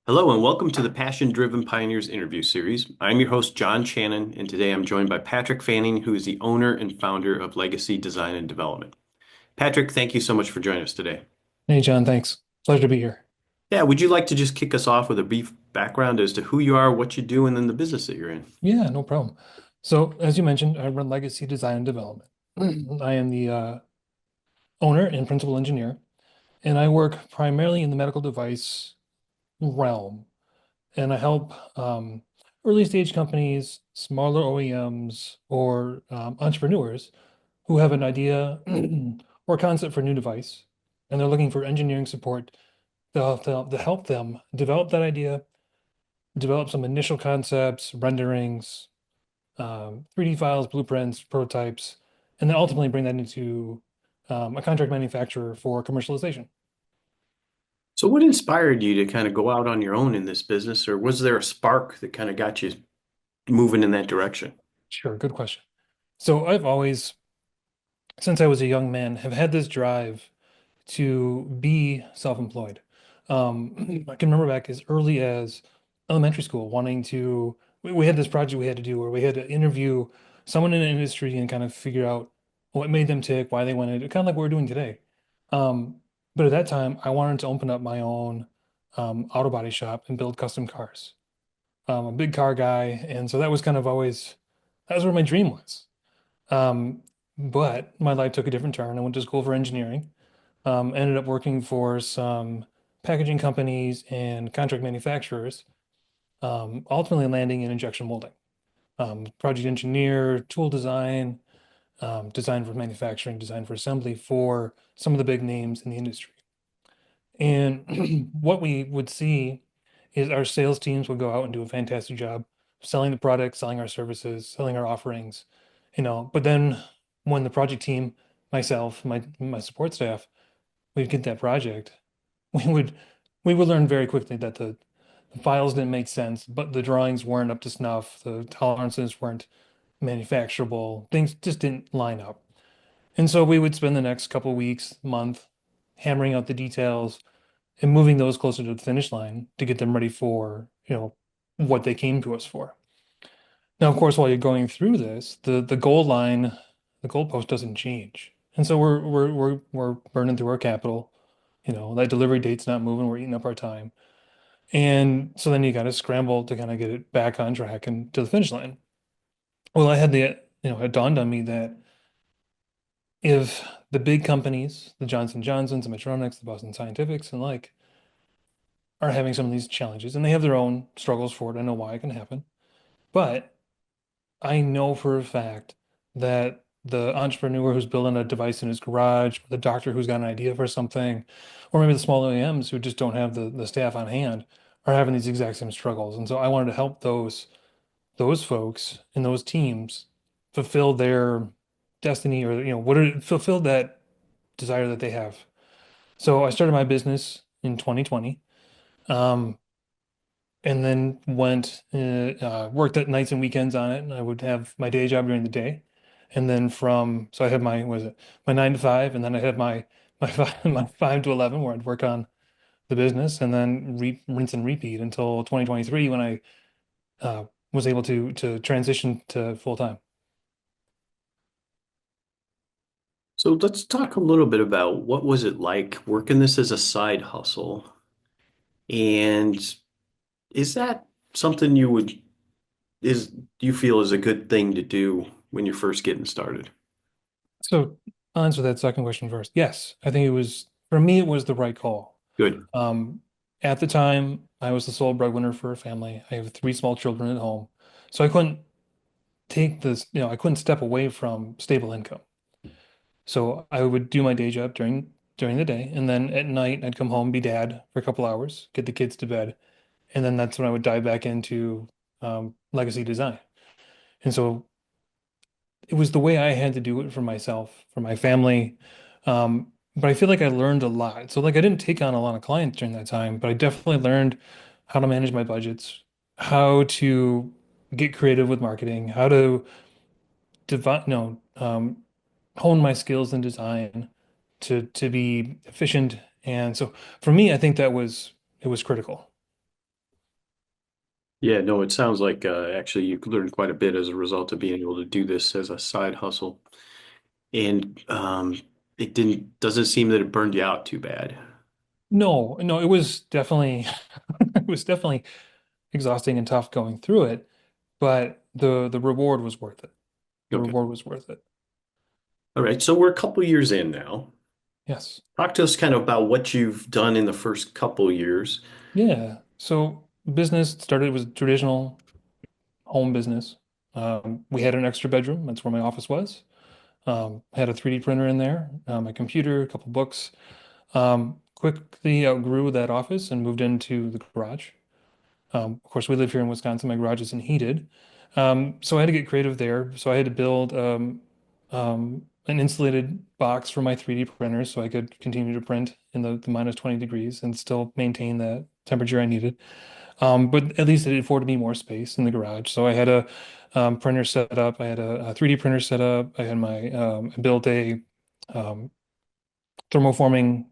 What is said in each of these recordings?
Hello and welcome to the Passion Driven Pioneers interview series. I'm your host, John Channon, and today I'm joined by Patrick Fanning, who is the owner and founder of Legacy Design and Development. Patrick, thank you so much for joining us today. Hey, John, thanks. Pleasure to be here. Yeah, would you like to just kick us off with a brief background as to who you are, what you do, and then the business that you're in? Yeah, no problem. So, as you mentioned, I run Legacy Design and Development. I am the owner and principal engineer, and I work primarily in the medical device realm. And I help early stage companies, smaller OEMs, or entrepreneurs who have an idea or concept for a new device, and they're looking for engineering support to help them develop that idea, develop some initial concepts, renderings, 3D files, blueprints, prototypes, and then ultimately bring that into a contract manufacturer for commercialization. So, what inspired you to kind of go out on your own in this business, or was there a spark that kind of got you moving in that direction? Sure, good question. So I've always, since I was a young man, have had this drive to be self-employed. I can remember back as early as elementary school, wanting to. We had this project we had to do where we had to interview someone in the industry and kind of figure out what made them tick, why they wanted it, kind of like what we're doing today. Um, but at that time, I wanted to open up my own auto body shop and build custom cars. I'm a big car guy, and so that was kind of always that was where my dream was. Um, but my life took a different turn. I went to school for engineering, ended up working for some packaging companies and contract manufacturers, ultimately landing in injection molding. Project engineer, tool design, design for manufacturing, design for assembly for some of the big names in the industry. And what we would see is our sales teams would go out and do a fantastic job selling the product, selling our services, selling our offerings, but then when the project team, myself, my support staff, we'd get that project, we would we would learn very quickly that the files didn't make sense, but the drawings weren't up to snuff, the tolerances weren't manufacturable, things just didn't line up. And so we would spend the next couple weeks, month, hammering out the details and moving those closer to the finish line to get them ready for, what they came to us for. Now, of course, while you're going through this, the goal line, the goalpost doesn't change. And so we're burning through our capital. That delivery date's not moving, we're eating up our time. And so then you got to scramble to kind of get it back on track and to the finish line. Well, it dawned on me that if the big companies, the Johnson Johnsons, the Medtronics, the Boston Scientifics, and like, are having some of these challenges, and they have their own struggles for it. I know why it can happen, but I know for a fact that the entrepreneur who's building a device in his garage, the doctor who's got an idea for something, or maybe the small OEMs who just don't have the staff on hand are having these exact same struggles. And so I wanted to help those folks and those teams fulfill their destiny, or fulfill that desire that they have. So I started my business in 2020. Um, and then worked at nights and weekends on it. And I would have my day job during the day, and then so I had my was it my 9 to 5, and then I had my 5 to 11 where I'd work on the business, and then rinse and repeat until 2023 when I was able to transition to full time. So, let's talk a little bit about what was it like working this as a side hustle. And is that something do you feel is a good thing to do when you're first getting started? So I'll answer that second question first. Yes, I think it was for me it was the right call. Good. Um, at the time, I was the sole breadwinner for a family. I have three small children at home. So I couldn't step away from stable income. So I would do my day job during the day, and then at night I'd come home, be dad for a couple hours, get the kids to bed, and then that's when I would dive back into legacy design. And so it was the way I had to do it for myself, for my family. But I feel like I learned a lot. So like I didn't take on a lot of clients during that time, but I definitely learned how to manage my budgets, how to get creative with marketing, how to divide, no, hone my skills in design to be efficient. And so for me, I think it was critical. Yeah, no, it sounds like actually you learned quite a bit as a result of being able to do this as a side hustle. And it doesn't seem that it burned you out too bad. No, no, it was definitely it was definitely exhausting and tough going through it, but the reward was worth it. The Okay. reward was worth it. All right. So we're a couple years in now. Yes. Talk to us kind of about what you've done in the first couple years. Yeah. So business started was traditional home business. We had an extra bedroom. That's where my office was. Had a 3D printer in there, my computer, a couple books. Quickly outgrew that office and moved into the garage. Of course, we live here in Wisconsin. My garage isn't heated. So I had to get creative there. So I had to build an insulated box for my 3D printers so I could continue to print in the minus 20 degrees and still maintain the temperature I needed. But at least it afforded me more space in the garage. So I had a printer set up. I had a 3D printer set up. I built a um, thermoforming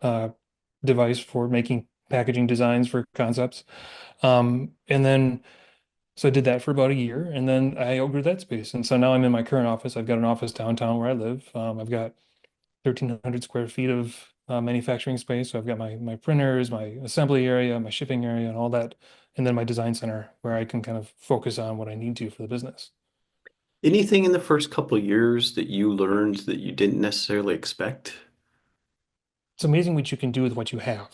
uh, device for making packaging designs for concepts. And then so I did that for about a year, and then I outgrew that space. And so now I'm in my current office. I've got an office downtown where I live. I've got 1,300 square feet of manufacturing space. So I've got my printers, my assembly area, my shipping area, and all that, and then my design center where I can kind of focus on what I need to for the business. Anything in the first couple years that you learned that you didn't necessarily expect? It's amazing what you can do with what you have.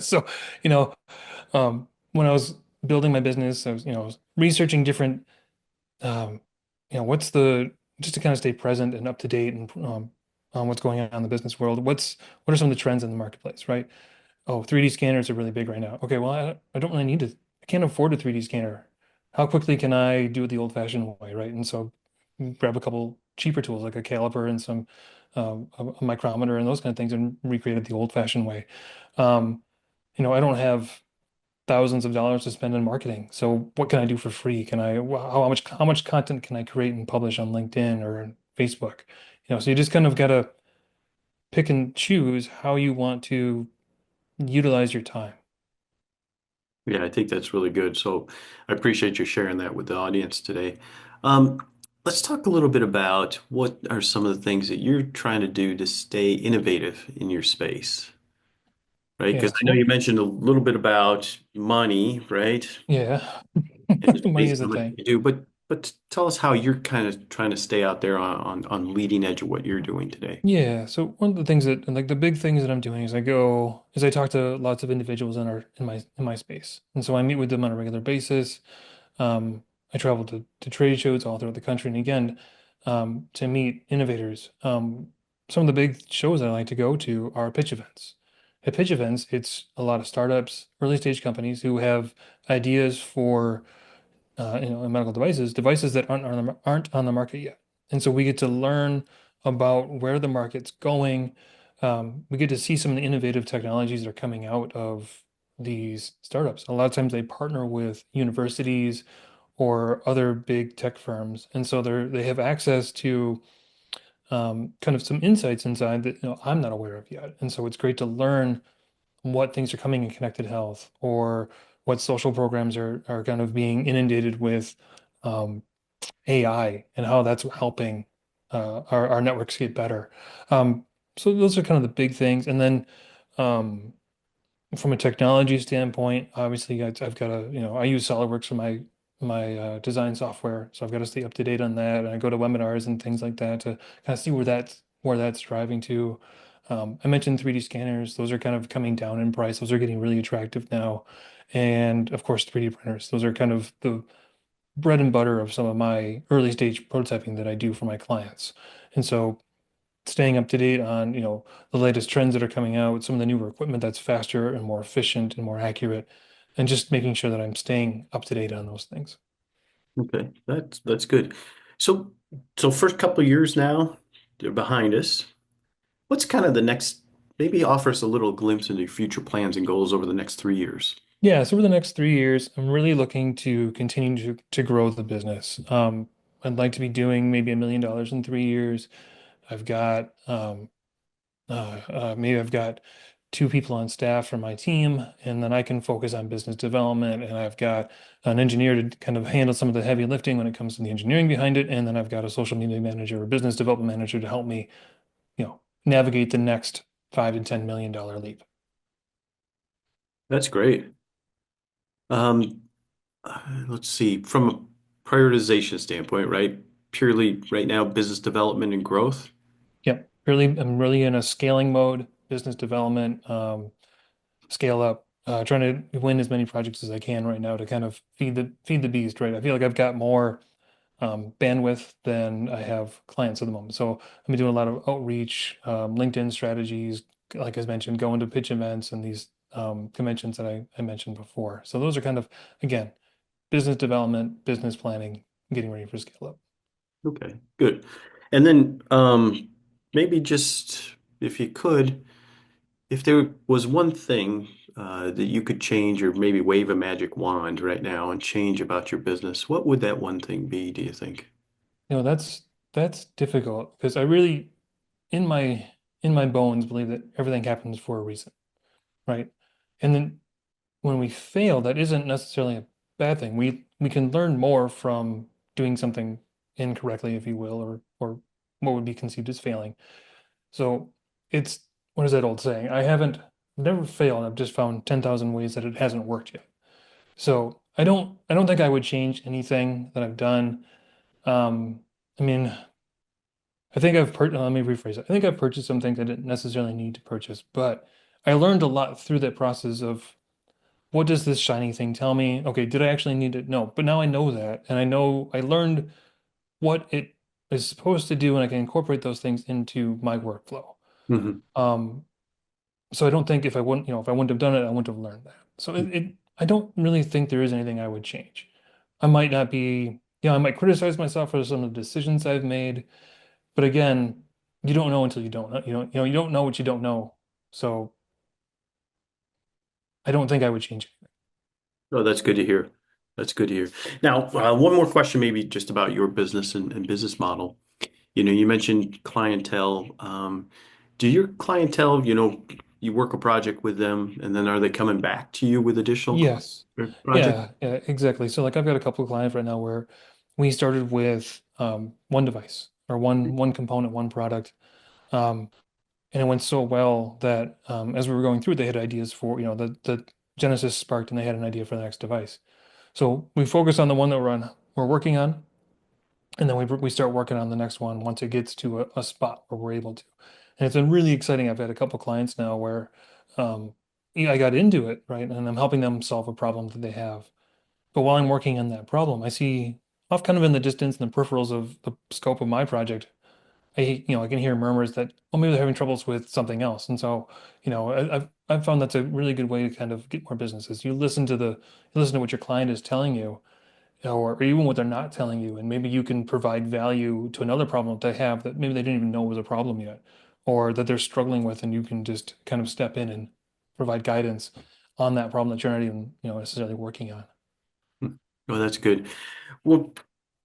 So, you know, when I was building my business, I was researching different um, what's the just to kind of stay present and up to date and on what's going on in the business world. What are some of the trends in the marketplace, right? Oh, 3D scanners are really big right now. Okay, well, I don't really need to. I can't afford a 3D scanner. How quickly can I do it the old-fashioned way, right? And so grab a couple cheaper tools like a caliper and some a micrometer and those kind of things and recreate it the old-fashioned way. Um, I don't have thousands of dollars to spend on marketing. So what can I do for free? How much content can I create and publish on LinkedIn or on Facebook? So you just kind of got to pick and choose how you want to utilize your time. Yeah, I think that's really good. So I appreciate you sharing that with the audience today. Um, let's talk a little bit about what are some of the things that you're trying to do to stay innovative in your space, right? Because Yeah. I know you mentioned a little bit about money, right? Yeah. And just Money is basically a what thing. you do, but tell us how you're kind of trying to stay out there on leading edge of what you're doing today. Yeah. So one of the things that like the big things that I'm doing is I talk to lots of individuals in my space. And so I meet with them on a regular basis. Um, I travel to trade shows all throughout the country, and again, to meet innovators. Some of the big shows that I like to go to are pitch events. At pitch events, it's a lot of startups, early stage companies who have ideas for in medical devices that aren't on the market yet. And so we get to learn about where the market's going. We get to see some of the innovative technologies that are coming out of these startups. A lot of times they partner with universities or other big tech firms, and so they have access to kind of some insights inside that I'm not aware of yet. And so it's great to learn what things are coming in connected health or what social programs are kind of being inundated with um, AI and how that's helping our networks get better. So those are kind of the big things. And then from a technology standpoint, obviously I've got I use SolidWorks for my design software, so I've got to stay up to date on that. And I go to webinars and things like that to kind of see where that's driving to. I mentioned 3D scanners; those are kind of coming down in price. Those are getting really attractive now, and of course 3D printers. Those are kind of the bread and butter of some of my early stage prototyping that I do for my clients. And so staying up to date on, the latest trends that are coming out, some of the newer equipment that's faster and more efficient and more accurate, and just making sure that I'm staying up to date on those things. Okay, that's good. So so first couple of years now, they're behind us. What's kind of the next, maybe offer us a little glimpse into your future plans and goals over the next 3 years. Yeah, so over the next 3 years, I'm really looking to continue to grow the business. I'd like to be doing maybe $1 million in 3 years. I've got maybe I've got two people on staff for my team, and then I can focus on business development. And I've got an engineer to kind of handle some of the heavy lifting when it comes to the engineering behind it. And then I've got a social media manager or business development manager to help me, navigate the next $5 to $10 million leap. That's great. Um, let's see, from a prioritization standpoint, right? Purely right now, business development and growth. Yep. Really, I'm really in a scaling mode, business development, scale up, trying to win as many projects as I can right now to kind of feed the beast, right? I feel like I've got more bandwidth than I have clients at the moment. So I've been doing a lot of outreach, LinkedIn strategies, like I mentioned, going to pitch events and these conventions that I mentioned before. So those are kind of, again, business development, business planning, getting ready for scale up. Okay, good. And then maybe just if you could, if there was one thing that you could change or maybe wave a magic wand right now and change about your business, what would that one thing be, do you think? That's difficult because I really, in my bones, believe that everything happens for a reason, right? And then when we fail, that isn't necessarily a bad thing. We can learn more from doing something incorrectly, if you will, or what would be conceived as failing. So it's what is that old saying? Never failed. I've just found 10,000 ways that it hasn't worked yet. So I don't think I would change anything that I've done. I mean, let me rephrase it. I think I've purchased some things I didn't necessarily need to purchase, but I learned a lot through that process of what does this shiny thing tell me? Okay, did I actually need it? No, but now I know that, and I know I learned what it is supposed to do, and I can incorporate those things into my workflow. Hmm. Um, so I don't think if I wouldn't have done it, I wouldn't have learned that. So I don't really think there is anything I would change. I might not be, I might criticize myself for some of the decisions I've made, but again, you don't know until you don't know. You don't know what you don't know. So I don't think I would change it. Oh, that's good to hear. That's good to hear. Now, one more question, maybe just about your business and business model. You mentioned clientele. Do your clientele, you work a project with them, and then are they coming back to you with additional Yes. projects? Yeah, exactly. So like I've got a couple of clients right now where we started with one device or one component, one product. Um, and it went so well that as we were going through, they had ideas for, the Genesis sparked and they had an idea for the next device. So we focus on the one that we're working on, and then we start working on the next one once it gets to a spot where we're able to. And it's been really exciting. I've had a couple clients now where um, I got into it, right? And I'm helping them solve a problem that they have. But while I'm working on that problem, I see off kind of in the distance and the peripherals of the scope of my project, I can hear murmurs that, oh, maybe they're having troubles with something else. And so, I've found that's a really good way to kind of get more businesses. You listen to what your client is telling you, or even what they're not telling you, and maybe you can provide value to another problem that they have that maybe they didn't even know was a problem yet, or that they're struggling with, and you can just kind of step in and provide guidance on that problem that you're not even, necessarily working on. Oh, that's good. Well,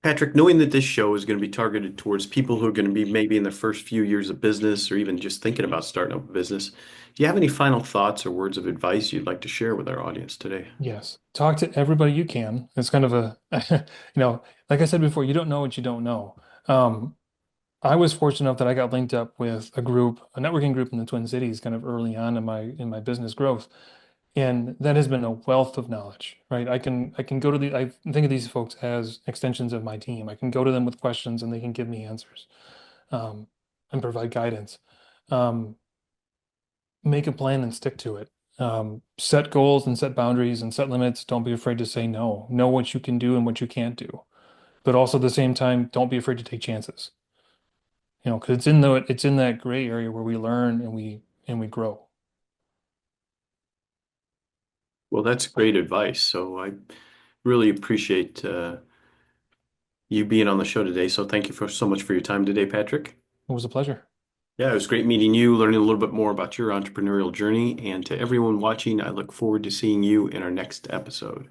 Patrick, knowing that this show is going to be targeted towards people who are going to be maybe in their first few years of business or even just thinking about starting up a business, do you have any final thoughts or words of advice you'd like to share with our audience today? Yes. Talk to everybody you can. It's kind of like I said before, you don't know what you don't know. Um, I was fortunate enough that I got linked up with a networking group in the Twin Cities kind of early on in my business growth. And that has been a wealth of knowledge, right? I can go to I think of these folks as extensions of my team. I can go to them with questions and they can give me answers, um, and provide guidance. Um, Make a plan and stick to it. Set goals and set boundaries and set limits. Don't be afraid to say no. Know what you can do and what you can't do. But also at the same time, don't be afraid to take chances. Because it's in that gray area where we learn and we grow. Well, that's great advice. So I really appreciate you being on the show today. So thank you so much for your time today, Patrick. It was a pleasure. Yeah, it was great meeting you, learning a little bit more about your entrepreneurial journey. And to everyone watching, I look forward to seeing you in our next episode.